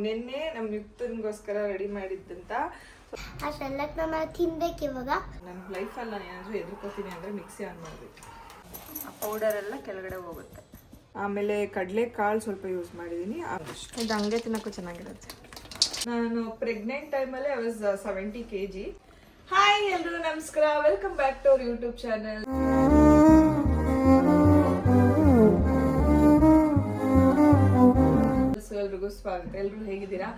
ನಿನ್ನೆ ನಮ್ಮ ಯುಕ್ತನ್ಗೋಸ್ಕರ ರೆಡಿ ಮಾಡಿದ್ದಂತ ಅಷ್ಟೆಲ್ಲ ನಾವು ತಿನ್ಬೇಕು ಇವಾಗ. ನನ್ನ ಲೈಫಲ್ಲಿ ನಾನು ಏನಾದರೂ ಎದುರ್ಕೋತೀನಿ ಅಂದರೆ ಮಿಕ್ಸಿ ಆನ್ ಮಾಡಬೇಕು. ಆ ಪೌಡರ್ ಎಲ್ಲ ಕೆಳಗಡೆ ಹೋಗುತ್ತೆ. ಆಮೇಲೆ ಕಡಲೆಕಾಳು ಸ್ವಲ್ಪ ಯೂಸ್ ಮಾಡಿದ್ದೀನಿ. ಇದು ಹಂಗೆ ತಿನ್ನೋಕ್ಕೂ ಚೆನ್ನಾಗಿರುತ್ತೆ. ನಾನು ಪ್ರೆಗ್ನೆಂಟ್ ಟೈಮಲ್ಲಿ ಐ ವಾಸ್ 70 kg. ಹಾಯ್ ಎಲ್ರಿಗೂ ನಮಸ್ಕಾರ, welcome back to our YouTube channel. ಎಲ್ರಿಗೂ ಸ್ವಾಗತ. ಎಲ್ರು ಹೇಗಿದ್ದೀರಾ?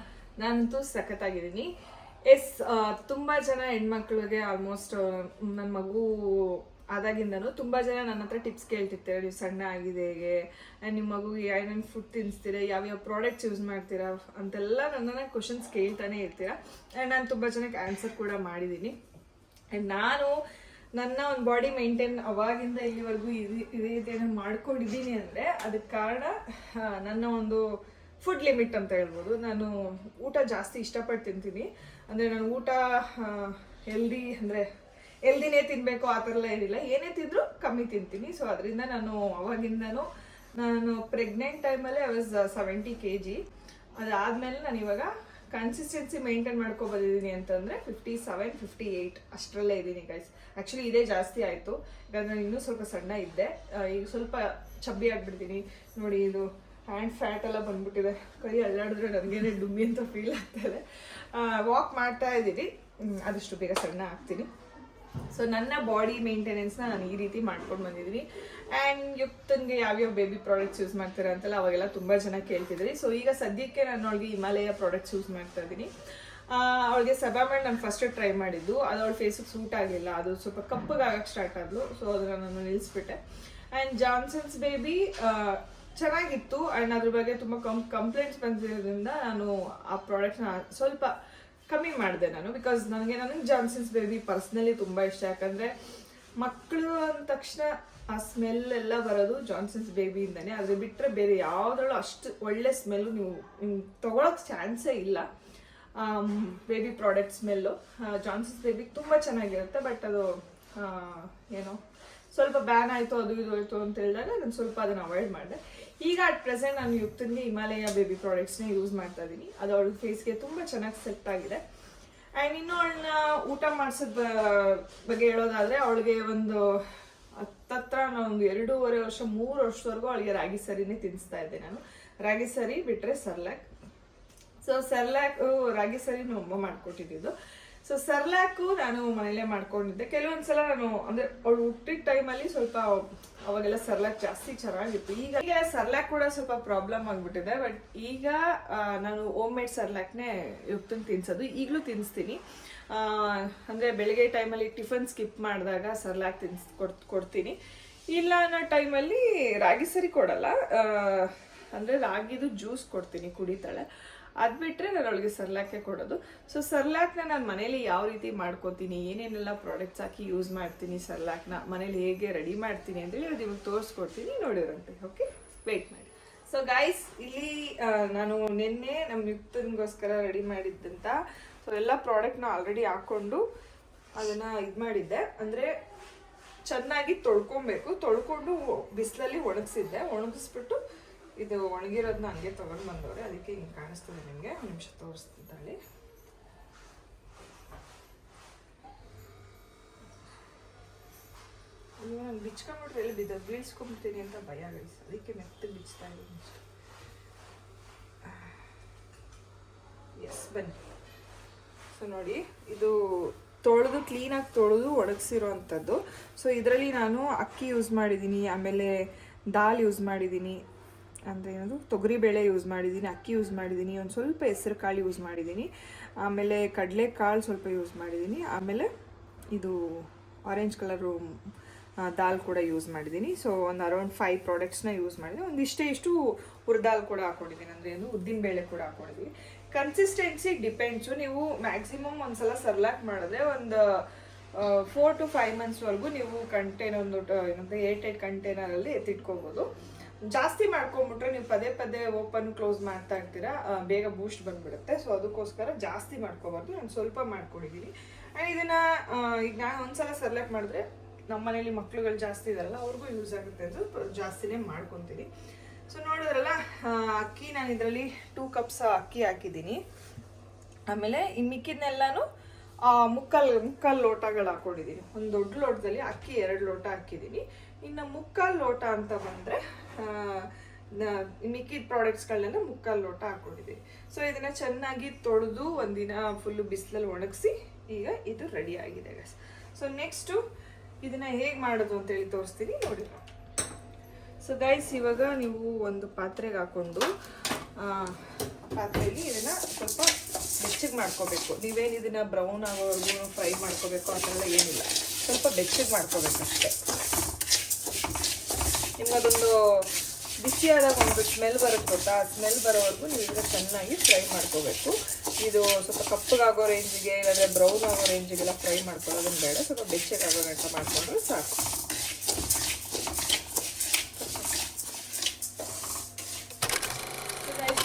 ನಾನಂತೂ ಸಖತ್ತಾಗಿದ್ದೀನಿ. ತುಂಬಾ ಜನ ಹೆಣ್ಮಕ್ಳಿಗೆ ಆಲ್ಮೋಸ್ಟ್ ನನ್ನ ಮಗು ಆದಾಗಿಂದನೂ ತುಂಬಾ ಜನ ನನ್ನ ಹತ್ರ ಟಿಪ್ಸ್ ಕೇಳ್ತಿರ್ತಾರೆ. ನೀವು ಸಣ್ಣ ಆಗಿದೆ ಹೇಗೆ, ನಿಮ್ಮ ಮಗುಗೆ ಏನೇನು ಫುಡ್ ತಿನ್ನಿಸ್ತೀರಾ, ಯಾವ್ಯಾವ ಪ್ರಾಡಕ್ಟ್ಸ್ ಯೂಸ್ ಮಾಡ್ತೀರಾ ಅಂತೆಲ್ಲ ನನ್ನನ್ನು ಕ್ವಶನ್ಸ್ ಕೇಳ್ತಾನೆ ಇರ್ತೀರಾ. ಆ್ಯಂಡ್ ನಾನು ತುಂಬ ಜನಕ್ಕೆ ಆನ್ಸರ್ ಕೂಡ ಮಾಡಿದ್ದೀನಿ. ಆ್ಯಂಡ್ ನಾನು ನನ್ನ ಒಂದು ಬಾಡಿ ಮೇಂಟೈನ್ ಅವಾಗಿಂದ ಇಲ್ಲಿವರೆಗೂ ಇದೇ ರೀತಿಯನ್ನು ಮಾಡ್ಕೊಂಡಿದ್ದೀನಿ ಅಂದರೆ ಅದಕ್ಕೆ ಕಾರಣ ನನ್ನ ಒಂದು ಫುಡ್ ಲಿಮಿಟ್ ಅಂತ ಹೇಳ್ಬೋದು. ನಾನು ಊಟ ಜಾಸ್ತಿ ಇಷ್ಟಪಟ್ಟು ತಿಂತೀನಿ. ಅಂದರೆ ನಾನು ಊಟ ಹೆಲ್ದಿ ಅಂದರೆ ಹೆಲ್ದಿನೇ ತಿನ್ನಬೇಕು ಆ ಥರ ಎಲ್ಲ ಏನಿಲ್ಲ, ಏನೇ ತಿಂದರೂ ಕಮ್ಮಿ ತಿಂತೀನಿ. ಸೊ ಅದರಿಂದ ನಾನು ಅವಾಗಿಂದನೂ ನಾನು ಪ್ರೆಗ್ನೆಂಟ್ ಟೈಮಲ್ಲೇ ಐ ವಾಸ್ 70 kg. ಅದಾದಮೇಲೆ ನಾನು ಇವಾಗ ಕನ್ಸಿಸ್ಟೆನ್ಸಿ ಮೇಂಟೈನ್ ಬಂದಿದ್ದೀನಿ ಅಂತಂದರೆ 57, 58 ಅಷ್ಟರಲ್ಲೇ ಇದ್ದೀನಿ ಗೈಸ್. ಆ್ಯಕ್ಚುಲಿ ಇದೇ ಜಾಸ್ತಿ ಆಯಿತು, ಯಾಕಂದರೆ ನಾನು ಇನ್ನೂ ಸ್ವಲ್ಪ ಸಣ್ಣ ಇದ್ದೆ. ಈಗ ಸ್ವಲ್ಪ ಚಬ್ಬಿ ಆಗಿಬಿಡ್ತೀನಿ ನೋಡಿ. ಇದು ಹ್ಯಾಂಡ್ ಫ್ಯಾಟ್ ಎಲ್ಲ ಬಂದ್ಬಿಟ್ಟಿದೆ, ಕೈ ಅಲ್ಲಾಡಿದ್ರೆ ನನಗೇನೆ ಡುಮ್ಮಿ ಅಂತ ಫೀಲ್ ಆಗ್ತಾಯಿದೆ. ವಾಕ್ ಮಾಡ್ತಾ ಇದ್ದೀನಿ, ಆದಷ್ಟು ಬೇಗ ಸಣ್ಣ ಆಗ್ತೀನಿ. ಸೊ ನನ್ನ ಬಾಡಿ ಮೇಂಟೆನೆನ್ಸ್ನ ನಾನು ಈ ರೀತಿ ಮಾಡ್ಕೊಂಡು ಬಂದಿದ್ದೀನಿ. ಆ್ಯಂಡ್ ಯುಕ್ತನ್ಗೆ ಯಾವ್ಯಾವ ಬೇಬಿ ಪ್ರಾಡಕ್ಟ್ಸ್ ಯೂಸ್ ಮಾಡ್ತೀರಾ ಅಂತೆಲ್ಲ ಅವಾಗೆಲ್ಲ ತುಂಬ ಜನ ಕೇಳ್ತಿದ್ರಿ. ಸೊ ಈಗ ಸದ್ಯಕ್ಕೆ ನಾನು ಅವಳಿಗೆ ಹಿಮಾಲಯ ಪ್ರಾಡಕ್ಟ್ಸ್ ಯೂಸ್ ಮಾಡ್ತಾ ಇದ್ದೀನಿ. ಅವಳಿಗೆ ಸೆಬಾಮೆಡ್ ನಾನು ಫಸ್ಟ್ ಟ್ರೈ ಮಾಡಿದ್ದು, ಅದು ಅವಳ ಫೇಸಿಗೆ ಸೂಟ್ ಆಗಲಿಲ್ಲ, ಅದು ಸ್ವಲ್ಪ ಕಪ್ಪಗಾಗಕ್ಕೆ ಸ್ಟಾರ್ಟ್ ಆದಳು. ಸೊ ಅದನ್ನು ನಾನು ನಿಲ್ಲಿಸ್ಬಿಟ್ಟೆ. ಆ್ಯಂಡ್ ಜಾನ್ಸನ್ಸ್ ಬೇಬಿ ಚೆನ್ನಾಗಿತ್ತು. ಆ್ಯಂಡ್ ಅದ್ರ ಬಗ್ಗೆ ತುಂಬ ಕಂಪ್ಲೇಂಟ್ಸ್ ಬಂದಿರೋದ್ರಿಂದ ನಾನು ಆ ಪ್ರಾಡಕ್ಟ್ನ ಸ್ವಲ್ಪ ಕಮ್ಮಿ ಮಾಡಿದೆ ನಾನು. ಬಿಕಾಸ್ ನನಗೆ ಜಾನ್ಸನ್ಸ್ ಬೇಬಿ ಪರ್ಸ್ನಲಿ ತುಂಬ ಇಷ್ಟ. ಯಾಕಂದರೆ ಮಕ್ಕಳು ಅಂದ ತಕ್ಷಣ ಆ ಸ್ಮೆಲ್ ಎಲ್ಲ ಬರೋದು ಜಾನ್ಸನ್ಸ್ ಬೇಬಿಯಿಂದನೇ. ಅದ್ರ ಬಿಟ್ಟರೆ ಬೇರೆ ಯಾವುದ್ರಲ್ಲೂ ಅಷ್ಟು ಒಳ್ಳೆ ಸ್ಮೆಲ್ಲು ನೀವು ತೊಗೊಳಕ್ಕೆ ಚಾನ್ಸೇ ಇಲ್ಲ. ಬೇಬಿ ಪ್ರಾಡಕ್ಟ್ ಸ್ಮೆಲ್ಲು ಜಾನ್ಸನ್ಸ್ ಬೇಬಿಗೆ ತುಂಬ ಚೆನ್ನಾಗಿರುತ್ತೆ. ಬಟ್ ಅದು ಏನೋ ಸ್ವಲ್ಪ ಬ್ಯಾನ್ ಆಯಿತು, ಅದು ಇದು ಆಯಿತು ಅಂತ ಹೇಳಿದಾಗ ನಾನು ಸ್ವಲ್ಪ ಅದನ್ನು ಅವಾಯ್ಡ್ ಮಾಡಿದೆ. ಈಗ ಅಟ್ ಪ್ರೆಸೆಂಟ್ ನಾನು ಯುಕ್ತನ್ಗೆ ಹಿಮಾಲಯ ಬೇಬಿ ಪ್ರಾಡಕ್ಟ್ಸ್ನ ಯೂಸ್ ಮಾಡ್ತಾ ಇದ್ದೀನಿ. ಅದು ಅವಳ ಫೇಸ್ಗೆ ತುಂಬ ಚೆನ್ನಾಗಿ ಸೆಟ್ ಆಗಿದೆ. ಆ್ಯಂಡ್ ಇನ್ನು ಅವಳನ್ನ ಊಟ ಮಾಡಿಸೋದ ಬಗ್ಗೆ ಹೇಳೋದಾದರೆ, ಅವಳಿಗೆ ಒಂದು ಹತ್ತತ್ರ ಒಂದು 2.5 ವರ್ಷ 3 ವರ್ಷದವರೆಗೂ ಅವಳಿಗೆ ರಾಗಿ ಸರಿನೇ ತಿನ್ನಿಸ್ತಾ ಇದ್ದೆ ನಾನು. ರಾಗಿ ಸರಿ ಬಿಟ್ಟರೆ ಸರ್ಲ್ಯಾಕ್. ಸೊ ಸರ್ಲ್ಯಾಕು ರಾಗಿ ಸರಿ ನಮ್ಮ ಅಮ್ಮ ಮಾಡಿಕೊಟ್ಟಿದ್ದು. ಸೊ ಸರ್ಲ್ಯಾಕು ನಾನು ಮನೇಲೇ ಮಾಡ್ಕೊಂಡಿದ್ದೆ. ಕೆಲವೊಂದ್ಸಲ ನಾನು ಅಂದರೆ ಅವಳು ಹುಟ್ಟಿದ ಟೈಮಲ್ಲಿ ಸ್ವಲ್ಪ ಅವಾಗೆಲ್ಲ ಸರ್ಲ್ಯಾಕ್ ಜಾಸ್ತಿ ಚೆನ್ನಾಗಿತ್ತು. ಈಗ ಸರ್ಲ್ಯಾಕ್ ಕೂಡ ಸ್ವಲ್ಪ ಪ್ರಾಬ್ಲಮ್ ಆಗಿಬಿಟ್ಟಿದೆ. ಬಟ್ ಈಗ ನಾನು ಹೋಮ್ ಮೇಡ್ ಸರ್ಲ್ಯಾಕ್ನೇ ಯುಕ್ತಂಗೆ ತಿನ್ನಿಸೋದು. ಈಗಲೂ ತಿನ್ನಿಸ್ತೀನಿ. ಅಂದರೆ ಬೆಳಗ್ಗೆ ಟೈಮಲ್ಲಿ ಟಿಫನ್ ಸ್ಕಿಪ್ ಮಾಡಿದಾಗ ಸರ್ಲ್ಯಾಕ್ ಕೊಡ್ತೀನಿ. ಇಲ್ಲ ಅನ್ನೋ ಟೈಮಲ್ಲಿ ರಾಗಿ ಸರಿ ಕೊಡಲ್ಲ, ಅಂದರೆ ರಾಗಿದು ಜ್ಯೂಸ್ ಕೊಡ್ತೀನಿ, ಕುಡಿತಾಳೆ. ಅದು ಬಿಟ್ಟರೆ ನಾನು ಅವಳಿಗೆ ಸರ್ಲ್ಯಾಕೆ ಕೊಡೋದು. ಸೊ ಸರ್ಲ್ಯಾಕ್ನ ನಾನು ಮನೇಲಿ ಯಾವ ರೀತಿ ಮಾಡ್ಕೊತೀನಿ, ಏನೇನೆಲ್ಲ ಪ್ರಾಡಕ್ಟ್ಸ್ ಹಾಕಿ ಯೂಸ್ ಮಾಡ್ತೀನಿ, ಸರ್ಲ್ಯಾಕ್ನ ಮನೇಲಿ ಹೇಗೆ ರೆಡಿ ಮಾಡ್ತೀನಿ ಅಂತೇಳಿ ಅದು ನಿಮಗೆ ತೋರಿಸ್ಕೊಡ್ತೀನಿ, ನೋಡಿರಂತೆ. ಓಕೆ, ವೇಟ್ ಮಾಡಿ. ಸೊ ಗೈಸ್, ಇಲ್ಲಿ ನಾನು ನಿನ್ನೆ ನಮ್ಮ ಯುಕ್ತನ್ಗೋಸ್ಕರ ರೆಡಿ ಮಾಡಿದ್ದಂತ ಸೊ ಎಲ್ಲ ಪ್ರಾಡಕ್ಟ್ನ ಆಲ್ರೆಡಿ ಹಾಕ್ಕೊಂಡು ಅದನ್ನು ಇದು ಮಾಡಿದ್ದೆ. ಅಂದರೆ ಚೆನ್ನಾಗಿ ತೊಳ್ಕೊಬೇಕು. ತೊಳ್ಕೊಂಡು ಬಿಸಿಲಲ್ಲಿ ಒಣಗಿಸಿದ್ದೆ. ಒಣಗಿಸ್ಬಿಟ್ಟು ಇದು ಒಣಗಿರೋದನ್ನ ಹಂಗೆ ತೊಗೊಂಡು ಬಂದವ್ರೆ, ಅದಕ್ಕೆ ಹಿಂಗೆ ಕಾಣಿಸ್ತದೆ ನಿಮಗೆ. ಒಂದು ನಿಮಿಷ ತೋರಿಸ್ತಿದ್ದಾಳೆ. ನೀವು ನಾನು ಬಿಚ್ಕೊಂಡ್ಬಿಟ್ರೆ ಎಲ್ಲಿ ಬೀಳ್ಸ್ಕೊಂಬಿಡ್ತೀನಿ ಅಂತ ಭಯ ಗೈಸ್, ಅದಕ್ಕೆ ಮೆತ್ತಗೆ ಬಿಚ್ತಾ ಇದ್ದೀನಿ ಅಷ್ಟೆ. ಎಸ್, ಬನ್ನಿ. ಸೊ ನೋಡಿ, ಇದು ತೊಳೆದು ಕ್ಲೀನಾಗಿ ತೊಳೆದು ಒಣಗಿಸಿರೋ ಅಂಥದ್ದು. ಸೊ ಇದರಲ್ಲಿ ನಾನು ಅಕ್ಕಿ ಯೂಸ್ ಮಾಡಿದ್ದೀನಿ, ಆಮೇಲೆ ದಾಲ್ ಯೂಸ್ ಮಾಡಿದ್ದೀನಿ, ಅಂದರೆ ಏನದು ತೊಗರಿಬೇಳೆ ಯೂಸ್ ಮಾಡಿದ್ದೀನಿ, ಅಕ್ಕಿ ಯೂಸ್ ಮಾಡಿದ್ದೀನಿ, ಒಂದು ಸ್ವಲ್ಪ ಹೆಸರು ಕಾಳು ಯೂಸ್ ಮಾಡಿದ್ದೀನಿ, ಆಮೇಲೆ ಕಡಲೆಕಾಳು ಸ್ವಲ್ಪ ಯೂಸ್ ಮಾಡಿದ್ದೀನಿ, ಆಮೇಲೆ ಇದು ಆರೆಂಜ್ ಕಲರು ದಾಲ್ ಕೂಡ ಯೂಸ್ ಮಾಡಿದ್ದೀನಿ. ಸೊ ಒಂದು ಅರೌಂಡ್ 5 ಪ್ರಾಡಕ್ಟ್ಸ್ನ ಯೂಸ್ ಮಾಡಿದ್ದೀನಿ. ಒಂದು ಇಷ್ಟು ಹುರಿದಾಲ್ ಕೂಡ ಹಾಕ್ಕೊಂಡಿದ್ದೀನಿ, ಅಂದರೆ ಏನು ಉದ್ದಿನ ಬೇಳೆ ಕೂಡ ಹಾಕ್ಕೊಂಡಿದ್ದೀನಿ. Consistency depends. ನೀವು ಮ್ಯಾಕ್ಸಿಮಮ್ ಒಂದ್ಸಲ ಸರ್ಲ್ಯಾಕ್ ಮಾಡಿದ್ರೆ ಒಂದು 4 to 5 monthsವರೆಗೂ ನೀವು ಕಂಟೈನರ್ ಒಂದು ಏನಂದರೆ 8 ಕಂಟೈನರಲ್ಲಿ ಎತ್ತಿಟ್ಕೋಬೋದು. ಜಾಸ್ತಿ ಮಾಡ್ಕೊಂಬಿಟ್ರೆ ನೀವು ಪದೇ ಪದೇ ಓಪನ್ ಕ್ಲೋಸ್ ಮಾಡ್ತಾ ಇರ್ತೀರಾ, ಬೇಗ ಬೂಸ್ಟ್ ಬಂದ್ಬಿಡುತ್ತೆ. ಸೊ ಅದಕ್ಕೋಸ್ಕರ ಜಾಸ್ತಿ ಮಾಡ್ಕೋಬಾರ್ದು. ನಾನು ಸ್ವಲ್ಪ ಮಾಡ್ಕೊಂಡಿದ್ದೀನಿ. ಆ್ಯಂಡ್ ಇದನ್ನು ಈಗ ನಾನು ಒಂದ್ಸಲ ಸರ್ಲ್ಯಾಕ್ ಮಾಡಿದ್ರೆ ನಮ್ಮ ಮನೇಲಿ ಮಕ್ಳುಗಳು ಜಾಸ್ತಿ ಇದಾರಲ್ಲ, ಅವ್ರಿಗೂ ಯೂಸ್ ಆಗುತ್ತೆ ಅಂತ ಜಾಸ್ತಿನೇ ಮಾಡ್ಕೊತೀನಿ. ಸೊ ನೋಡಿದ್ರಲ್ಲ, ಅಕ್ಕಿ ನಾನು ಇದರಲ್ಲಿ 2 ಕಪ್ಸ್ ಅಕ್ಕಿ ಹಾಕಿದ್ದೀನಿ. ಆಮೇಲೆ ಈ ಮಿಕ್ಕಿದ್ನೆಲ್ಲಾನು ಮುಕ್ಕಾಲು ಲೋಟಗಳು ಹಾಕೊಂಡಿದ್ದೀನಿ. ಒಂದು ದೊಡ್ಡ ಲೋಟದಲ್ಲಿ ಅಕ್ಕಿ 2 ಲೋಟ ಹಾಕಿದ್ದೀನಿ. ಇನ್ನು ಮುಕ್ಕಾಲು ಲೋಟ ಅಂತ ಬಂದರೆ ಮಿಕ್ಕಿದ ಪ್ರಾಡಕ್ಟ್ಸ್ಗಳನ್ನೆಲ್ಲ ಮುಕ್ಕಾಲು ಲೋಟ ಹಾಕೊಂಡಿದ್ದೀನಿ. ಸೊ ಇದನ್ನು ಚೆನ್ನಾಗಿ ತೊಳೆದು ಒಂದಿನ ಫುಲ್ಲು ಬಿಸಿಲಲ್ಲಿ ಒಣಗಿಸಿ ಈಗ ಇದು ರೆಡಿ ಆಗಿದೆ ಗೈಸ್. ಸೊ ನೆಕ್ಸ್ಟು ಇದನ್ನು ಹೇಗೆ ಮಾಡೋದು ಅಂತೇಳಿ ತೋರಿಸ್ತೀನಿ ನೋಡಿ. ಸೊ ಗೈಸ್, ಇವಾಗ ನೀವು ಒಂದು ಪಾತ್ರೆಗೆ ಹಾಕ್ಕೊಂಡು ಪಾತ್ರೆಯಲ್ಲಿ ಇದನ್ನು ಸ್ವಲ್ಪ ಬೆಚ್ಚಗೆ ಮಾಡ್ಕೋಬೇಕು. ನೀವೇನು ಇದನ್ನು ಬ್ರೌನ್ ಆಗೋವರೆಗೂ ಫ್ರೈ ಮಾಡ್ಕೋಬೇಕು ಆ ಥರ ಎಲ್ಲ ಏನಿಲ್ಲ, ಸ್ವಲ್ಪ ಬೆಚ್ಚಗೆ ಮಾಡ್ಕೋಬೇಕಷ್ಟೆ. ನಿಮಗದೊಂದು ಬಿಸಿಯಾದಾಗ ಒಂದು ಸ್ಮೆಲ್ ಬರುತ್ತೆ ಗೊತ್ತಾ, ಆ ಸ್ಮೆಲ್ ಬರೋವರೆಗೂ ನೀವು ಇದನ್ನು ಚೆನ್ನಾಗಿ ಫ್ರೈ ಮಾಡ್ಕೋಬೇಕು. ಇದು ಸ್ವಲ್ಪ ಕಪ್ಪಗಾಗೋ ರೇಂಜಿಗೆ ಇಲ್ಲಾಂದರೆ ಬ್ರೌನ್ ಆಗೋ ರೇಂಜಿಗೆಲ್ಲ ಫ್ರೈ ಮಾಡ್ಕೊಳ್ಳೋದನ್ನು ಬೇಡ, ಸ್ವಲ್ಪ ಬೆಚ್ಚಗಾಗೋ ಗಂಟ ಮಾಡಿಕೊಂಡ್ರೆ ಸಾಕು.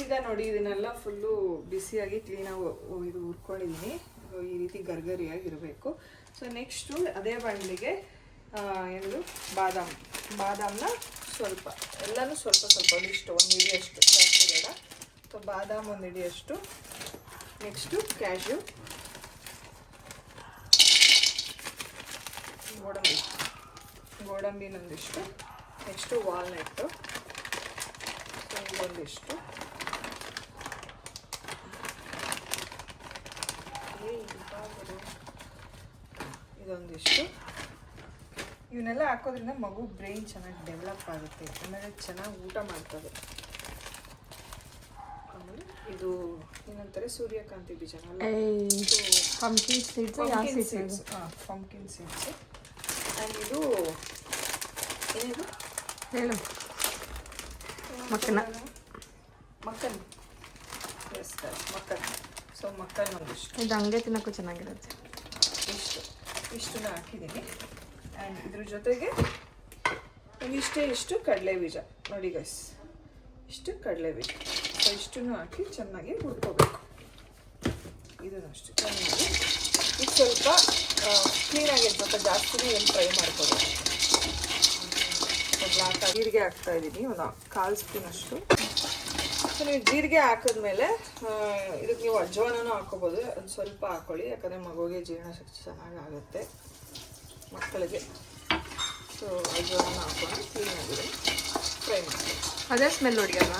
ಈಗ ನೋಡಿ ಇದನ್ನೆಲ್ಲ ಫುಲ್ಲು ಬಿಸಿಯಾಗಿ ಕ್ಲೀನಾಗಿ ಇದು ಹುರ್ಕೊಂಡಿದ್ದೀನಿ. ಈ ರೀತಿ ಗರ್ಗರಿಯಾಗಿರಬೇಕು. ಸೊ ನೆಕ್ಸ್ಟು ಅದೇ ಬಾಣಲಿಗೆ ಏನದು ಬಾದಾಮನ್ನ ಸ್ವಲ್ಪ ಎಲ್ಲನೂ ಸ್ವಲ್ಪ ಒಂದಿಷ್ಟು, 1 ಹಿಡಿಯಷ್ಟು, ಜಾಸ್ತಿ ಬೇಡ. ಸೊ ಬಾದಾಮ್ 1 ಹಿಡಿಯಷ್ಟು, ನೆಕ್ಸ್ಟು ಕ್ಯಾಶ್ಯೂ, ಗೋಡಂಬಿನೊಂದಿಷ್ಟು, ನೆಕ್ಸ್ಟು ವಾಲ್ನಟ್ಟು ಇದೊಂದಿಷ್ಟು, ಇದೊಂದಿಷ್ಟು. ಇವನ್ನೆಲ್ಲ ಹಾಕೋದ್ರಿಂದ ಮಗು ಬ್ರೈನ್ ಚೆನ್ನಾಗಿ ಡೆವಲಪ್ ಆಗುತ್ತೆ, ಆಮೇಲೆ ಚೆನ್ನಾಗಿ ಊಟ ಮಾಡ್ತದೆ. ಆಮೇಲೆ ಇದು ಏನಂತಾರೆ, ಸೂರ್ಯಕಾಂತಿ ಬೀಜ, ಪಂಪ್ಕಿನ್ ಸೀಡ್ಸ್. ಆ್ಯಂಡ್ ಇದು ಏನಿದು ಹೇಳು, ಮಕ್ಕನ ಮಕ್ಕನ್. ಎಸ್ ಮಕ್ಕನ್. ಸೊ ಮಕ್ಕನ್ ಒಂದಿಷ್ಟು, ಇದು ಹಂಗೆ ತಿನ್ನೋಕ್ಕೂ ಚೆನ್ನಾಗಿರುತ್ತೆ. ಇಷ್ಟನ್ನ ಹಾಕಿದ್ದೀನಿ. ಆ್ಯಂಡ್ ಇದ್ರ ಜೊತೆಗೆ ಇಷ್ಟು ಕಡಲೆ ಬೀಜ ನೋಡಿ ಗೈಸ್, ಇಷ್ಟು ಕಡಲೆ ಬೀಜ. ಸೊ ಇಷ್ಟನ್ನು ಹಾಕಿ ಚೆನ್ನಾಗಿ ಹುರ್ಕೋಬೇಕು. ಇದನ್ನು ಅಷ್ಟು ಚೆನ್ನಾಗಿ ಇದು ಸ್ವಲ್ಪ ಕ್ಲೀನಾಗಿ ಸ್ವಲ್ಪ ಜಾಸ್ತಿನೇ ಏನು ಫ್ರೈ ಮಾಡ್ಕೋಬೇಕು. ಬ್ಲಾಕ್ ಜೀರಿಗೆ ಹಾಕ್ತಾ ಇದ್ದೀನಿ, ಒಂದು 1/4 ಸ್ಪೂನ್ ಅಷ್ಟು. ಸೊ ನೀವು ಜೀರಿಗೆ ಹಾಕಿದ್ಮೇಲೆ ಇದಕ್ಕೆ ನೀವು ಅಜ್ವಾನೂ ಹಾಕೋಬೋದು, ಅದು ಸ್ವಲ್ಪ ಹಾಕ್ಕೊಳ್ಳಿ, ಯಾಕಂದರೆ ಮಗುವಿಗೆ ಜೀರ್ಣಶಕ್ತಿ ಚೆನ್ನಾಗಾಗುತ್ತೆ ಮಕ್ಕಳಿಗೆ. ಸೊ ಅಜ್ವಾನ ಹಾಕೊಂಡು ಕ್ಲೀನಾಗಿದೆ ಫ್ರೈ ಮಾಡಿ. ಅದೇ ಸ್ಮೆಲ್ ಹೊಡಿಯಲ್ಲ,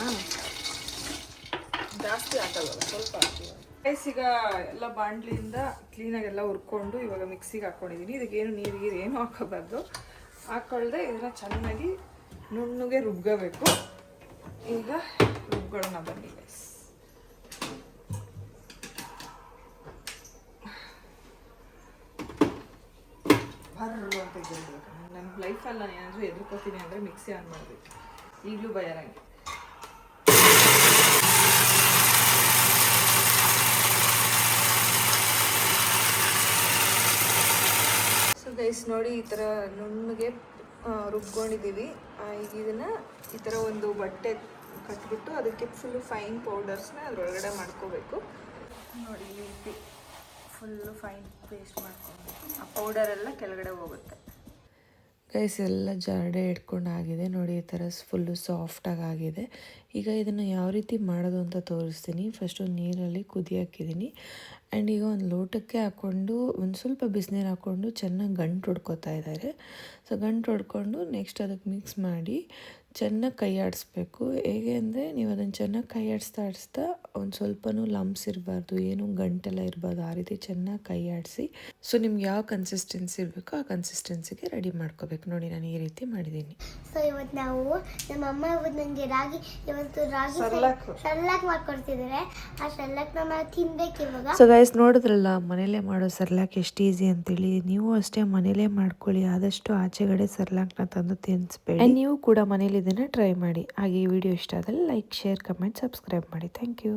ಜಾಸ್ತಿ ಹಾಕಲ್ವಲ್ಲ, ಸ್ವಲ್ಪ ಹಾಕ್ತೀವಿ. ರೈಸ್ ಈಗ ಎಲ್ಲ ಬಾಣಲಿಯಿಂದ ಕ್ಲೀನಾಗೆಲ್ಲ ಹುರ್ಕೊಂಡು ಇವಾಗ ಮಿಕ್ಸಿಗೆ ಹಾಕ್ಕೊಂಡಿದ್ದೀನಿ. ಇದಕ್ಕೇನು ನೀರಿಗೆ ಏನು ಹಾಕೋಬಾರ್ದು. ಹಾಕ್ಕೊಳ್ದೆ ಇದನ್ನು ಚೆನ್ನಾಗಿ ನುಣ್ಣಗೆ ರುಬ್ಕೋಬೇಕು. ಈಗ ರುಬ್ಕೊಳ್ಳೋಣ ಬನ್ನಿ ಗೈಸ್. ಬರ್ರು ಅಂತ ಇದ್ದಿರ್ಬೇಕು. ನನ್ನ ಲೈಫಲ್ಲಿ ನಾನು ಏನಾದರೂ ಎದುರ್ಕೋತೀನಿ ಅಂದರೆ ಮಿಕ್ಸಿ ಆನ್ ಮಾಡಬೇಕು. ಈಗಲೂ ಭಯ ನನಗೆ. ಸೊ ಗೈಸ್ ನೋಡಿ, ಈ ಥರ ನುಣ್ಣಗೆ ರುಬ್ಕೊಂಡಿದ್ದೀವಿ. ಈಗ ಇದನ್ನು ಈ ಥರ ಒಂದು ಬಟ್ಟೆ ಕಟ್ಬಿಟ್ಟು ಅದಕ್ಕೆ ಫುಲ್ಲು ಫೈನ್ ಪೌಡರ್ಸ್ನ ಅದರೊಳಗಡೆ ಮಾಡ್ಕೋಬೇಕು. ನೋಡಿ ಈ ರೀತಿ ಫುಲ್ಲು ಫೈನ್ ಪೇಸ್ಟ್ ಮಾಡ್ಕೊಬೇಕು. ಆ ಪೌಡರೆಲ್ಲ ಕೆಳಗಡೆ ಹೋಗುತ್ತೆ. ಗೈಸ್ ಎಲ್ಲ ಜಾರಡೆ ಹಿಡ್ಕೊಂಡು ಆಗಿದೆ ನೋಡಿ, ಈ ಥರ ಫುಲ್ಲು ಸಾಫ್ಟಾಗಿ ಆಗಿದೆ. ಈಗ ಇದನ್ನು ಯಾವ ರೀತಿ ಮಾಡೋದು ಅಂತ ತೋರಿಸ್ತೀನಿ. ಫಸ್ಟು ನೀರಲ್ಲಿ ಕುದಿ ಹಾಕಿದ್ದೀನಿ. ಆ್ಯಂಡ್ ಈಗ ಒಂದು ಲೋಟಕ್ಕೆ ಹಾಕ್ಕೊಂಡು ಒಂದು ಸ್ವಲ್ಪ ಬಿಸಿನೀರು ಹಾಕ್ಕೊಂಡು ಚೆನ್ನಾಗಿ ಗಂಟು ಹೊಡ್ಕೊತಾ ಇದ್ದಾರೆ. ಸೊ ಗಂಟು ಹೊಡ್ಕೊಂಡು ನೆಕ್ಸ್ಟ್ ಅದಕ್ಕೆ ಮಿಕ್ಸ್ ಮಾಡಿ ಚೆನ್ನಾಗಿ ಕೈ ಆಡಿಸ್ಬೇಕು. ಹೇಗೆ ಅಂದರೆ ನೀವು ಅದನ್ನು ಚೆನ್ನಾಗಿ ಕೈ ಆಡಿಸ್ತಾ ಒಂದು ಸ್ವಲ್ಪನೂ ಲಂಪ್ಸ್ ಇರಬಾರ್ದು, ಏನು ಗಂಟೆಲ್ಲ ಇರಬಾರ್ದು, ಆ ರೀತಿ ಚೆನ್ನಾಗಿ ಕೈ ಆಡಿಸಿ. ಸೊ ನಿಮ್ಗೆ ಯಾವ ಕನ್ಸಿಸ್ಟೆನ್ಸಿ ಇರಬೇಕೋ ಆ ಕನ್ಸಿಸ್ಟೆನ್ಸಿಗೆ ರೆಡಿ ಮಾಡ್ಕೋಬೇಕು. ನೋಡಿ ನಾನು ಈ ರೀತಿ ಮಾಡಿದ್ದೀನಿ. ಸೊ ಇವತ್ತು ನಾವು ನಮ್ಮ ಅಮ್ಮ ನನಗೆ ರಾಗಿ ಸರ್ಲಾಕ್ ಮಾಡ್ಕೊಡ್ತಿದ್ದಾರೆ. ಆ ಸರ್ಲಾಕ್ ನಾವು ತಿನ್ಬೇಕು ಇವಾಗ. ಸೊ ಗೈಸ್ ನೋಡಿದ್ರಲ್ಲ, ಮನೇಲೇ ಮಾಡೋ ಸರ್ಲಾಕ್ ಎಷ್ಟು ಈಸಿ ಅಂತೇಳಿ. ನೀವು ಅಷ್ಟೇ ಮನೇಲೇ ಮಾಡ್ಕೊಳ್ಳಿ. ಆದಷ್ಟು ಆಚೆಗಡೆ ಸರ್ಲಾಕ್ನ ತಂದು ತಿನ್ನಿಸ್ಬೇಡಿ. ನೀವು ಕೂಡ ಮನೇಲಿ ಇದನ್ನು ಟ್ರೈ ಮಾಡಿ. ಹಾಗೆ ಈ ವಿಡಿಯೋ ಇಷ್ಟ ಆದಲ್ಲಿ ಲೈಕ್, ಶೇರ್, ಕಮೆಂಟ್, ಸಬ್ಸ್ಕ್ರೈಬ್ ಮಾಡಿ. Thank you.